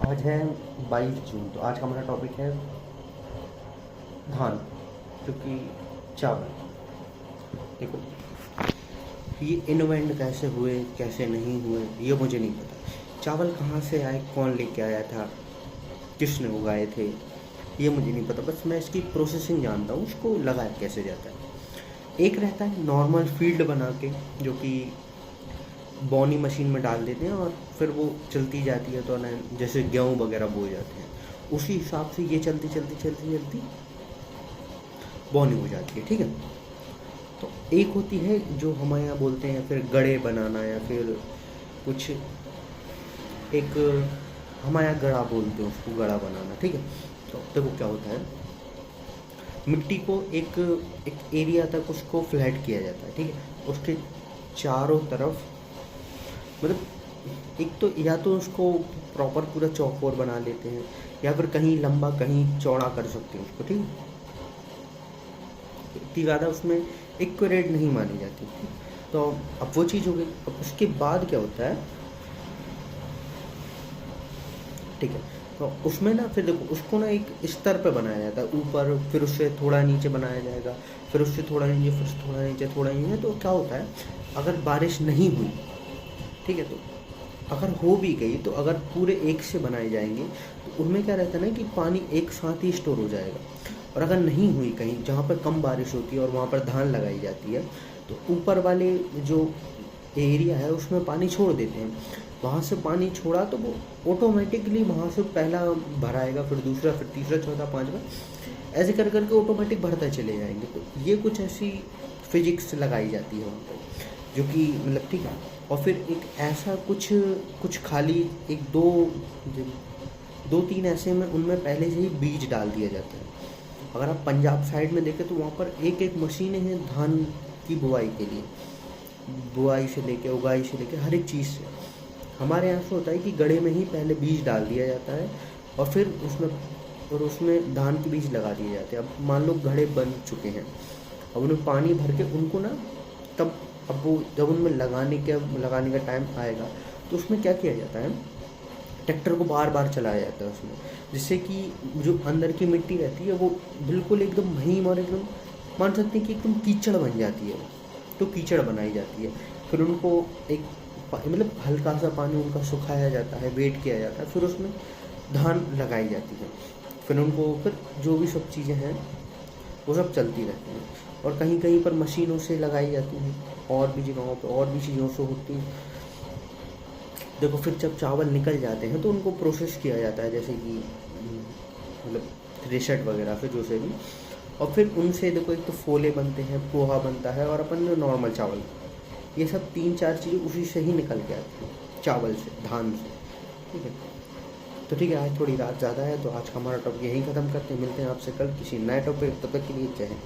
आज है 22 जून। तो आज का हमारा टॉपिक है धान, जो कि चावल। देखो, ये इन्वेंट कैसे हुए कैसे नहीं हुए ये मुझे नहीं पता। चावल कहाँ से आए, कौन लेके आया था, किसने उगाए थे, ये मुझे नहीं पता। बस मैं इसकी प्रोसेसिंग जानता हूँ, उसको लगाया कैसे जाता है। एक रहता है नॉर्मल फील्ड बना के, जो कि बोनी मशीन में डाल देते हैं और फिर वो चलती जाती है। तो ना, जैसे गेहूँ वगैरह बोए जाते हैं, उसी हिसाब से ये चलती चलती चलती चलती बोनी हो जाती है। ठीक है। तो एक होती है जो हमारे यहाँ बोलते हैं फिर गड़े बनाना, या फिर कुछ एक हमारे यहाँ गड़ा बोलते हैं उसको, गड़ा बनाना। ठीक है। तो देखो क्या होता है, मिट्टी को एक एरिया तक उसको फ्लैट किया जाता है। ठीक है। उसके चारों तरफ, मतलब एक तो या तो उसको प्रॉपर पूरा चौकोर बना लेते हैं, या फिर कहीं लंबा कहीं चौड़ा कर सकते हैं उसको। ठीक है। इतनी ज़्यादा उसमें एक्यूरेट नहीं मानी जाती। तो अब वो चीज़ हो गई। अब उसके बाद क्या होता है, ठीक है, तो उसमें ना फिर देखो उसको ना एक स्तर पे बनाया जाता है, ऊपर, फिर उससे थोड़ा नीचे बनाया जाएगा, फिर उससे थोड़ा नीचे, फिर उससे थोड़ा नीचे, थोड़ा नीचे। तो क्या होता है, अगर बारिश नहीं हुई, ठीक है, तो अगर हो भी गई तो अगर पूरे एक से बनाए जाएंगे तो उनमें क्या रहता है ना कि पानी एक साथ ही स्टोर हो जाएगा। और अगर नहीं हुई कहीं जहाँ पर कम बारिश होती है और वहाँ पर धान लगाई जाती है, तो ऊपर वाले जो एरिया है उसमें पानी छोड़ देते हैं। वहाँ से पानी छोड़ा तो वो ऑटोमेटिकली वहाँ से पहला भराएगा, फिर दूसरा, फिर तीसरा, चौथा, पाँचवा, ऐसे कर करके ऑटोमेटिक भरते चले जाएंगे। तो ये कुछ ऐसी फिजिक्स लगाई जाती है वहाँ पर, जो कि मतलब, ठीक है। और फिर एक ऐसा कुछ खाली एक दो तीन ऐसे में उनमें पहले से ही बीज डाल दिया जाता है। अगर आप पंजाब साइड में देखें तो वहाँ पर एक एक मशीनें हैं धान की बुआई के लिए, बुआई से लेके उगाई से लेके हर एक चीज़ से। हमारे यहाँ से होता है कि गड्ढे में ही पहले बीज डाल दिया जाता है और फिर उसमें धान के बीज लगा दिए जाते हैं। अब मान लो गड्ढे बन चुके हैं, अब उन्हें पानी भर के उनको ना, तब अब वो जब उनमें लगाने का टाइम आएगा तो उसमें क्या किया जाता है, ट्रैक्टर को बार बार चलाया जाता है उसमें, जिससे कि जो अंदर की मिट्टी रहती है वो बिल्कुल एकदम महीन और एकदम मान सकते हैं कि एकदम कीचड़ बन जाती है। तो कीचड़ बनाई जाती है, फिर उनको एक मतलब हल्का सा पानी उनका सुखाया जाता है, वेट किया जाता है, फिर उसमें धान लगाई जाती है। फिर उनको फिर जो भी सब चीज़ें हैं वो सब चलती रहती हैं। और कहीं कहीं पर मशीनों से लगाई जाती हैं, और भी जगहों पर और भी चीज़ों से होती हैं। देखो, फिर जब चावल निकल जाते हैं तो उनको प्रोसेस किया जाता है, जैसे कि मतलब थ्रेशर वगैरह से, जो से भी। और फिर उनसे देखो एक तो फोले बनते हैं, पोहा बनता है, और अपन नॉर्मल चावल, ये सब 3-4 चीज़ें उसी से ही निकल के आती हैं, चावल से, धान से। ठीक है। तो ठीक है, आज थोड़ी रात ज़्यादा है तो आज का हमारा टॉपिक यहीं ख़त्म करते हैं। मिलते हैं आपसे कल किसी नए टॉपिक, तब तक के लिए जय हिंद।